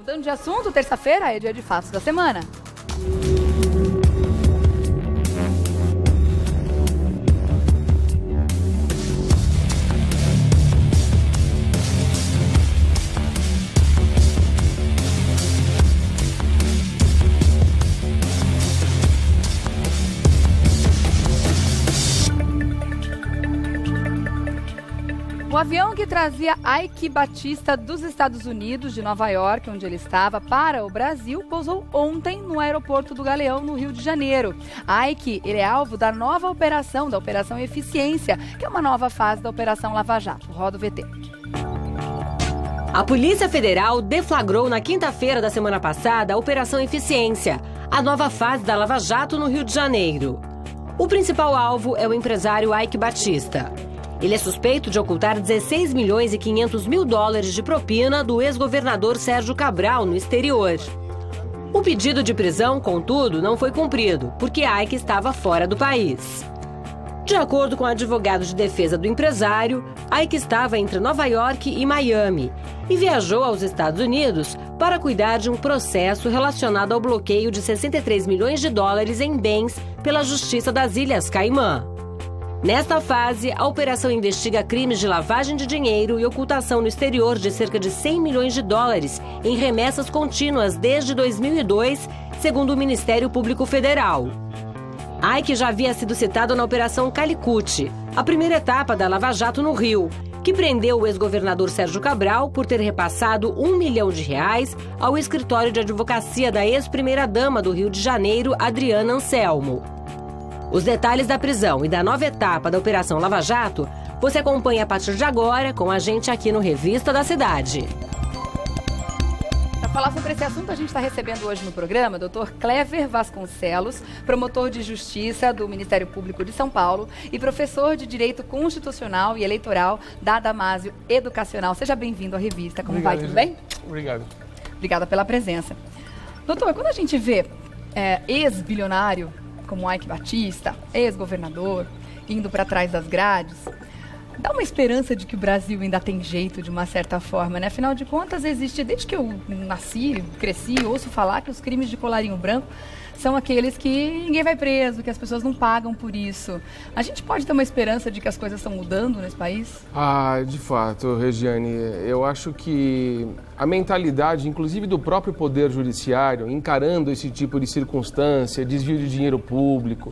Mudando de assunto, terça-feira é dia de fatos da semana. O avião que trazia Eike Batista dos Estados Unidos, de Nova York, onde ele estava, para o Brasil, pousou ontem no aeroporto do Galeão, no Rio de Janeiro. Eike, ele é alvo da nova operação, da Operação Eficiência, que é uma nova fase da Operação Lava Jato. Roda o VT. A Polícia Federal deflagrou na quinta-feira da semana passada a Operação Eficiência, a nova fase da Lava Jato no Rio de Janeiro. O principal alvo é o empresário Eike Batista. Ele é suspeito de ocultar 16 milhões e 500 mil dólares de propina do ex-governador Sérgio Cabral no exterior. O pedido de prisão, contudo, não foi cumprido, porque Eike estava fora do país. De acordo com o advogado de defesa do empresário, Eike estava entre Nova York e Miami e viajou aos Estados Unidos para cuidar de um processo relacionado ao bloqueio de 63 milhões de dólares em bens pela Justiça das Ilhas Caimã. Nesta fase, a operação investiga crimes de lavagem de dinheiro e ocultação no exterior de cerca de 100 milhões de dólares em remessas contínuas desde 2002, segundo o Ministério Público Federal. Eike já havia sido citado na Operação Calicut, a primeira etapa da Lava Jato no Rio, que prendeu o ex-governador Sérgio Cabral por ter repassado R$1 milhão ao escritório de advocacia da ex-primeira-dama do Rio de Janeiro, Adriana Anselmo. Os detalhes da prisão e da nova etapa da Operação Lava Jato você acompanha a partir de agora com a gente aqui no Revista da Cidade. Para falar sobre esse assunto, a gente está recebendo hoje no programa o Dr. Clever Vasconcelos, promotor de Justiça do Ministério Público de São Paulo e professor de Direito Constitucional e Eleitoral da Damásio Educacional. Seja bem-vindo à revista. Como vai? Tudo bem? Obrigado. Obrigada pela presença. Doutor, quando a gente vê ex-bilionário como Eike Batista, ex-governador, indo para trás das grades, dá uma esperança de que o Brasil ainda tem jeito de uma certa forma, né? Afinal de contas, existe, desde que eu nasci, cresci, ouço falar que os crimes de colarinho branco são aqueles que ninguém vai preso, que as pessoas não pagam por isso. A gente pode ter uma esperança de que as coisas estão mudando nesse país? De fato, Regiane, eu acho que a mentalidade, inclusive do próprio Poder Judiciário, encarando esse tipo de circunstância, desvio de dinheiro público,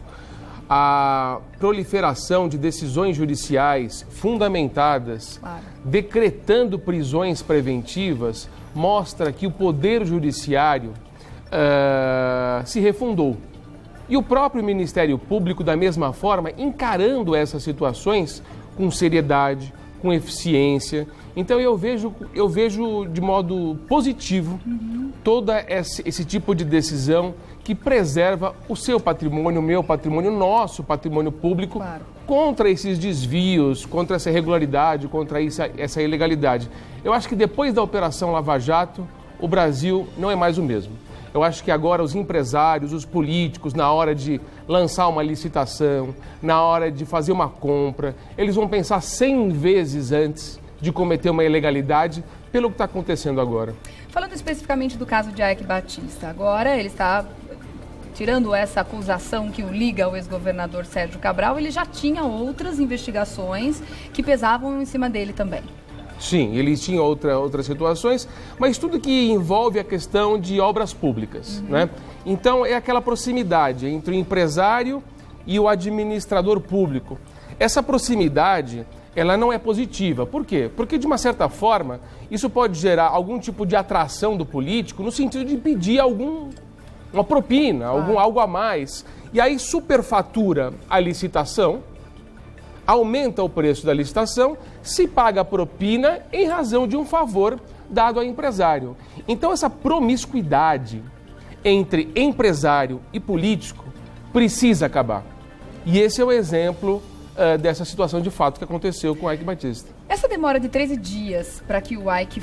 a proliferação de decisões judiciais fundamentadas, decretando prisões preventivas, mostra que o Poder Judiciário se refundou. E o próprio Ministério Público, da mesma forma, encarando essas situações com seriedade, com eficiência. Então eu vejo de modo positivo todo esse tipo de decisão que preserva o seu patrimônio, o meu patrimônio, o nosso patrimônio público, contra esses desvios, contra essa irregularidade, contra essa ilegalidade. Eu acho que depois da Operação Lava Jato, o Brasil não é mais o mesmo. Eu acho que agora os empresários, os políticos, na hora de lançar uma licitação, na hora de fazer uma compra, eles vão pensar 100 vezes antes de cometer uma ilegalidade pelo que está acontecendo agora. Falando especificamente do caso de Eike Batista, agora ele está tirando essa acusação que o liga ao ex-governador Sérgio Cabral, ele já tinha outras investigações que pesavam em cima dele também. Sim, ele tinha outras situações, mas tudo que envolve a questão de obras públicas, né? Então, é aquela proximidade entre o empresário e o administrador público. Essa proximidade, ela não é positiva. Por quê? Porque, de uma certa forma, isso pode gerar algum tipo de atração do político no sentido de pedir uma propina, algo a mais. E aí superfatura a licitação, aumenta o preço da licitação, se paga a propina em razão de um favor dado ao empresário. Então, essa promiscuidade entre empresário e político precisa acabar. E esse é o exemplo dessa situação de fato que aconteceu com Eike Batista. Essa demora de 13 dias para que o Ike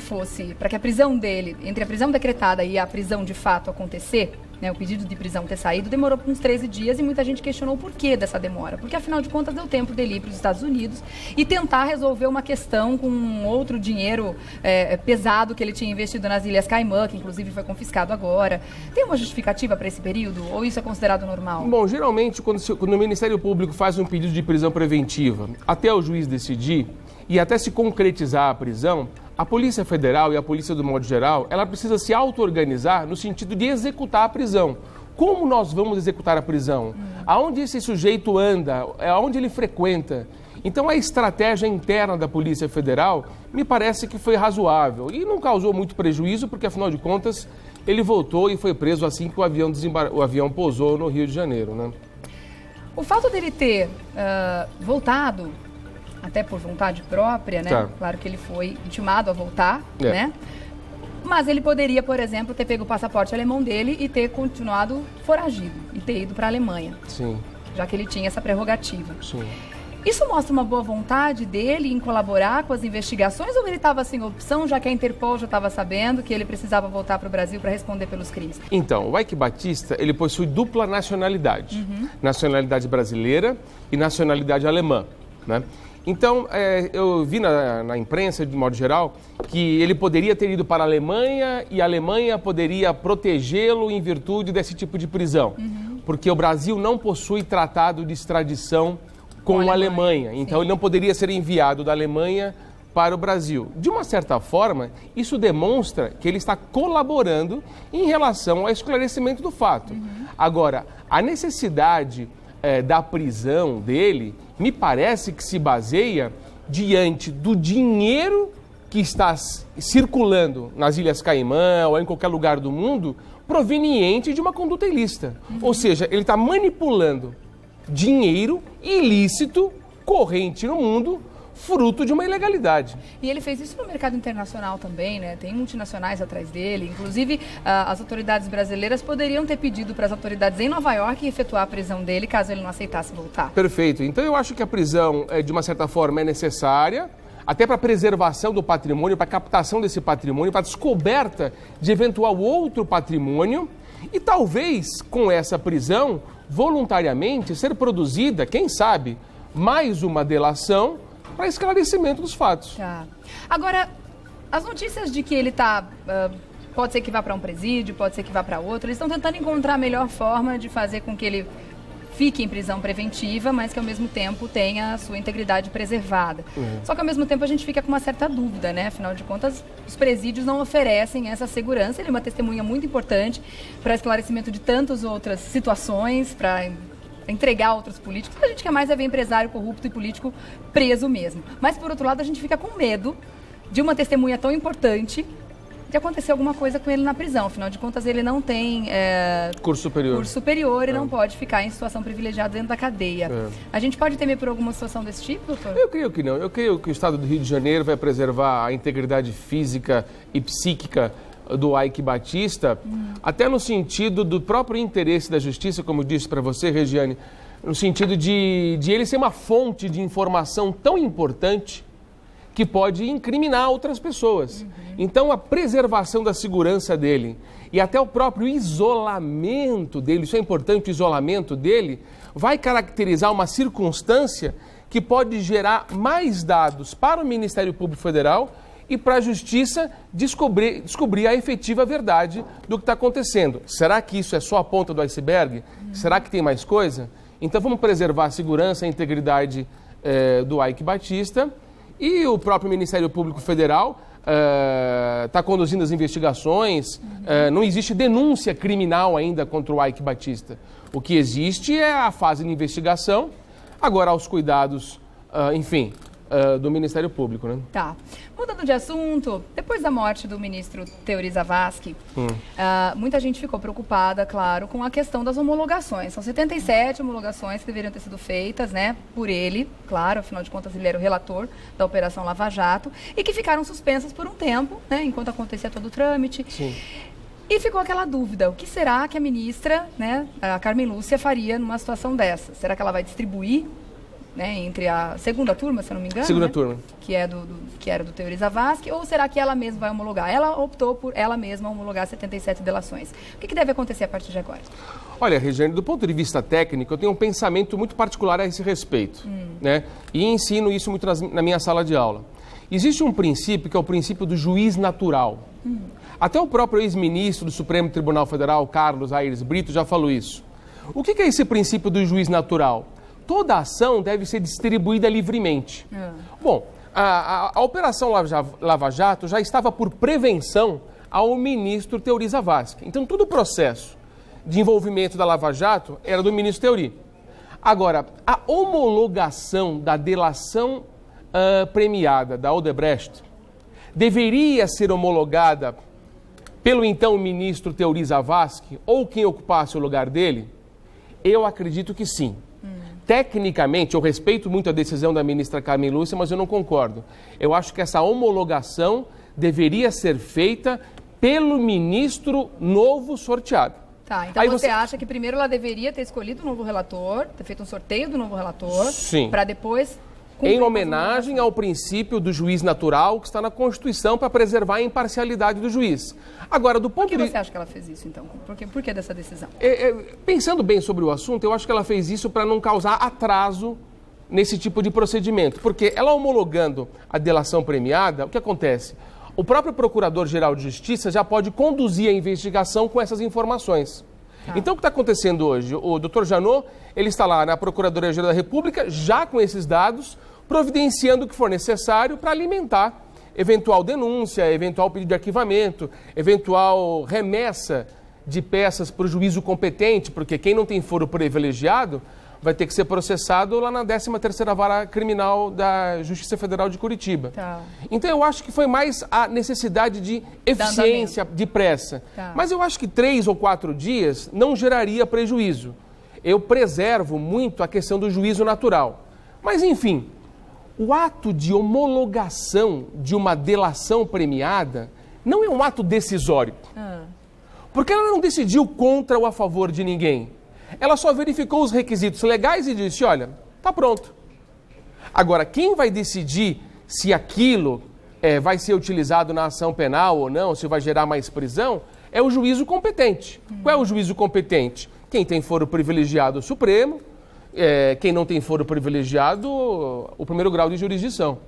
para que a prisão dele, entre a prisão decretada e a prisão de fato acontecer, né, o pedido de prisão ter saído, demorou uns 13 dias e muita gente questionou o porquê dessa demora. Porque, afinal de contas, deu tempo dele ir para os Estados Unidos e tentar resolver uma questão com outro dinheiro pesado que ele tinha investido nas Ilhas Caimã, que inclusive foi confiscado agora. Tem uma justificativa para esse período ou isso é considerado normal? Bom, geralmente, quando o Ministério Público faz um pedido de prisão preventiva, até o juiz decidir e até se concretizar a prisão, a Polícia Federal e a Polícia do modo geral, ela precisa se auto-organizar no sentido de executar a prisão. Como nós vamos executar a prisão? Aonde esse sujeito anda? Aonde ele frequenta? Então, a estratégia interna da Polícia Federal me parece que foi razoável e não causou muito prejuízo, porque, afinal de contas, ele voltou e foi preso assim que o avião pousou no Rio de Janeiro, né? O fato dele ter voltado, até por vontade própria, né? Tá. Claro que ele foi intimado a voltar, É. né? Mas ele poderia, por exemplo, ter pego o passaporte alemão dele e ter continuado foragido e ter ido para a Alemanha, Sim, já que ele tinha essa prerrogativa. sim. Isso mostra uma boa vontade dele em colaborar com as investigações ou ele estava sem opção, já que a Interpol já estava sabendo que ele precisava voltar para o Brasil para responder pelos crimes? Então, o Ike Batista, ele possui dupla nacionalidade. Nacionalidade brasileira e nacionalidade alemã, né? Então, eu vi na imprensa, de modo geral, que ele poderia ter ido para a Alemanha e a Alemanha poderia protegê-lo em virtude desse tipo de prisão. Porque o Brasil não possui tratado de extradição com a Alemanha. Então, ele não poderia ser enviado da Alemanha para o Brasil. De uma certa forma, isso demonstra que ele está colaborando em relação ao esclarecimento do fato. Agora, a necessidade da prisão dele, me parece que se baseia diante do dinheiro que está circulando nas Ilhas Caimã ou em qualquer lugar do mundo, proveniente de uma conduta ilícita. Ou seja, ele está manipulando dinheiro ilícito, corrente no mundo, fruto de uma ilegalidade. E ele fez isso no mercado internacional também, né? Tem multinacionais atrás dele. Inclusive, as autoridades brasileiras poderiam ter pedido para as autoridades em Nova York efetuar a prisão dele, caso ele não aceitasse voltar. Perfeito. Então, eu acho que a prisão, de uma certa forma, é necessária, até para a preservação do patrimônio, para a captação desse patrimônio, para a descoberta de eventual outro patrimônio e talvez, com essa prisão, voluntariamente ser produzida, quem sabe, mais uma delação para esclarecimento dos fatos. Tá. Agora, as notícias de que ele pode ser que vá para um presídio, pode ser que vá para outro, eles estão tentando encontrar a melhor forma de fazer com que ele fique em prisão preventiva, mas que ao mesmo tempo tenha a sua integridade preservada. Só que ao mesmo tempo a gente fica com uma certa dúvida, né? Afinal de contas, os presídios não oferecem essa segurança. Ele é uma testemunha muito importante para esclarecimento de tantas outras situações, para entregar outros políticos. A gente quer mais ver empresário corrupto e político preso mesmo. Mas, por outro lado, a gente fica com medo de uma testemunha tão importante de acontecer alguma coisa com ele na prisão. Afinal de contas, ele não tem Curso superior. E não pode ficar em situação privilegiada dentro da cadeia. A gente pode temer por alguma situação desse tipo, doutor? Eu creio que não. Eu creio que o Estado do Rio de Janeiro vai preservar a integridade física e psíquica do Ike Batista, até no sentido do próprio interesse da justiça, como eu disse para você, Regiane, no sentido de ele ser uma fonte de informação tão importante que pode incriminar outras pessoas. Então, a preservação da segurança dele e até o próprio isolamento dele, isso é importante, o isolamento dele, vai caracterizar uma circunstância que pode gerar mais dados para o Ministério Público Federal e para a Justiça descobrir a efetiva verdade do que está acontecendo. Será que isso é só a ponta do iceberg? Será que tem mais coisa? Então, vamos preservar a segurança e a integridade do Ike Batista. E o próprio Ministério Público Federal está conduzindo as investigações. Não existe denúncia criminal ainda contra o Ike Batista. O que existe é a fase de investigação, agora aos cuidados, do Ministério Público, né? Tá. Mudando de assunto, depois da morte do ministro Teori Zavascki, muita gente ficou preocupada, claro, com a questão das homologações. São 77 homologações que deveriam ter sido feitas, né, por ele, claro, afinal de contas ele era o relator da Operação Lava Jato, e que ficaram suspensas por um tempo, né, enquanto acontecia todo o trâmite. Sim. E ficou aquela dúvida, o que será que a ministra, né, a Carmen Lúcia, faria numa situação dessa? Será que ela vai distribuir né, entre a segunda turma, se eu não me engano, Segunda né, turma. que era do Teori Zavascki, ou será que ela mesma vai homologar? Ela optou por ela mesma homologar 77 delações. O que deve acontecer a partir de agora? Olha, Regiane, do ponto de vista técnico, eu tenho um pensamento muito particular a esse respeito, né? E ensino isso muito na minha sala de aula. Existe um princípio que é o princípio do juiz natural. Até o próprio ex-ministro do Supremo Tribunal Federal, Carlos Aires Brito, já falou isso. O que é esse princípio do juiz natural? Toda ação deve ser distribuída livremente. Bom, a Operação Lava Jato já estava por prevenção ao ministro Teori Zavascki. Então, todo o processo de envolvimento da Lava Jato era do ministro Teori. Agora, a homologação da delação premiada da Odebrecht deveria ser homologada pelo então ministro Teori Zavascki ou quem ocupasse o lugar dele? Eu acredito que sim. Tecnicamente, eu respeito muito a decisão da ministra Carmen Lúcia, mas eu não concordo. Eu acho que essa homologação deveria ser feita pelo ministro novo sorteado. Tá, então você acha que primeiro ela deveria ter escolhido um novo relator, ter feito um sorteio do novo relator, para depois... Em homenagem ao princípio do juiz natural que está na Constituição para preservar a imparcialidade do juiz. Agora, do ponto Por que você acha que ela fez isso, então? Por que dessa decisão? Pensando bem sobre o assunto, eu acho que ela fez isso para não causar atraso nesse tipo de procedimento. Porque ela homologando a delação premiada, o que acontece? O próprio Procurador-Geral de Justiça já pode conduzir a investigação com essas informações. Então, o que está acontecendo hoje? O doutor Janot, ele está lá na Procuradoria-Geral da República, já com esses dados, providenciando o que for necessário para alimentar eventual denúncia, eventual pedido de arquivamento, eventual remessa de peças para o juízo competente, porque quem não tem foro privilegiado vai ter que ser processado lá na 13ª Vara Criminal da Justiça Federal de Curitiba. Então, eu acho que foi mais a necessidade de eficiência, de pressa. Mas eu acho que 3 ou 4 dias não geraria prejuízo. Eu preservo muito a questão do juízo natural. Mas, enfim, o ato de homologação de uma delação premiada não é um ato decisório. Porque ela não decidiu contra ou a favor de ninguém. Ela só verificou os requisitos legais e disse, olha, tá pronto. Agora, quem vai decidir se aquilo vai ser utilizado na ação penal ou não, se vai gerar mais prisão, é o juízo competente. Qual é o juízo competente? Quem tem foro privilegiado, o Supremo. Quem não tem foro privilegiado, o primeiro grau de jurisdição.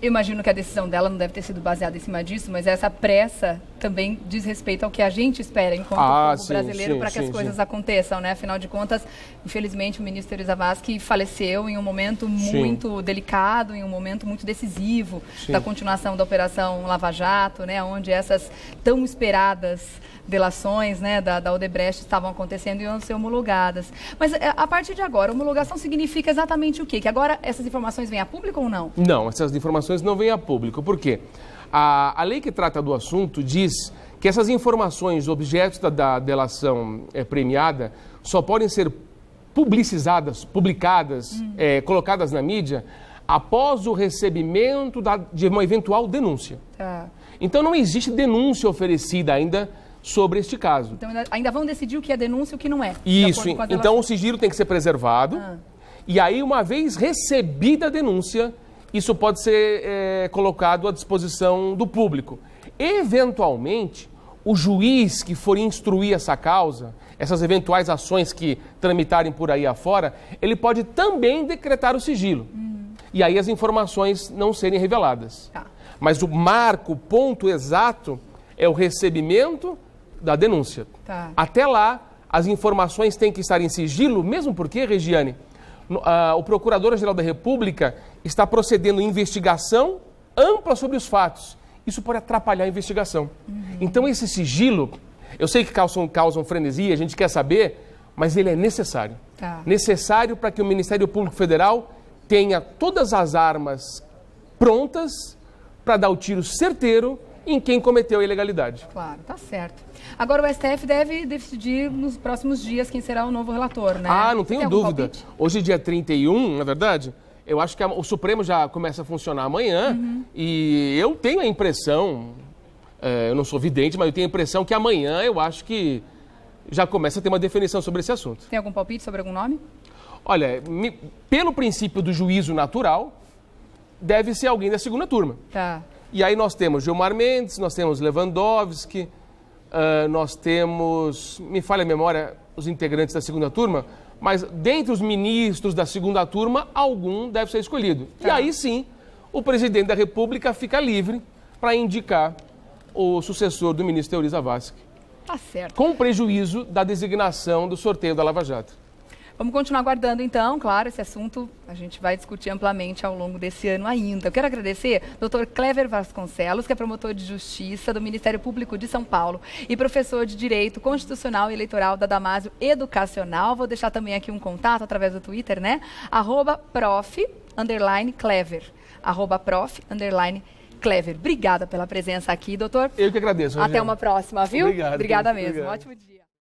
Eu imagino que a decisão dela não deve ter sido baseada em cima disso, mas essa pressa também diz respeito ao que a gente espera enquanto povo brasileiro para que as coisas aconteçam, né? Afinal de contas, infelizmente, o ministro Teori Zavascki faleceu em um momento muito delicado, em um momento muito decisivo da continuação da Operação Lava Jato, né? Onde essas tão esperadas delações, né, da Odebrecht estavam acontecendo e iam ser homologadas. Mas a partir de agora, homologação significa exatamente o quê? Que agora essas informações vêm a público ou não? Não, essas informações não vêm a público. Por quê? A lei que trata do assunto diz que essas informações, objetos da delação premiada, só podem ser publicadas, colocadas na mídia, após o recebimento de uma eventual denúncia. Então não existe denúncia oferecida ainda sobre este caso. Então ainda vão decidir o que é denúncia e o que não é. Isso, então o sigilo tem que ser preservado. E aí, uma vez recebida a denúncia, isso pode ser colocado à disposição do público. Eventualmente, o juiz que for instruir essa causa, essas eventuais ações que tramitarem por aí afora, ele pode também decretar o sigilo. E aí as informações não serem reveladas. Mas o ponto exato é o recebimento da denúncia. Até lá, as informações têm que estar em sigilo, mesmo porque, Regiane, o Procurador-Geral da República está procedendo investigação ampla sobre os fatos. Isso pode atrapalhar a investigação. Então, esse sigilo, eu sei que causam frenesia, a gente quer saber, mas ele é necessário. Necessário para que o Ministério Público Federal tenha todas as armas prontas para dar o tiro certeiro em quem cometeu a ilegalidade. Claro, tá certo. Agora o STF deve decidir nos próximos dias quem será o novo relator, né? Não tenho dúvida. Hoje, dia 31, na verdade, eu acho que o Supremo já começa a funcionar amanhã e eu tenho a impressão, eu não sou vidente, mas eu tenho a impressão que amanhã eu acho que já começa a ter uma definição sobre esse assunto. Tem algum palpite sobre algum nome? Olha, pelo princípio do juízo natural, deve ser alguém da segunda turma. Tá. E aí nós temos Gilmar Mendes, nós temos Lewandowski, nós temos, me falha a memória, os integrantes da segunda turma, mas dentre os ministros da segunda turma, algum deve ser escolhido. Tá. E aí sim, o presidente da República fica livre para indicar o sucessor do ministro Teori Zavascki, Tá certo. com prejuízo da designação do sorteio da Lava Jato. Vamos continuar aguardando, então, claro, esse assunto a gente vai discutir amplamente ao longo desse ano ainda. Eu quero agradecer ao Dr. Clever Vasconcelos, que é promotor de Justiça do Ministério Público de São Paulo e professor de Direito Constitucional e Eleitoral da Damásio Educacional. Vou deixar também aqui um contato através do Twitter, né? @prof_clever. @prof_clever. Obrigada pela presença aqui, doutor. Eu que agradeço. Até uma próxima, viu? Obrigado. Obrigada mesmo. Obrigado. Ótimo dia.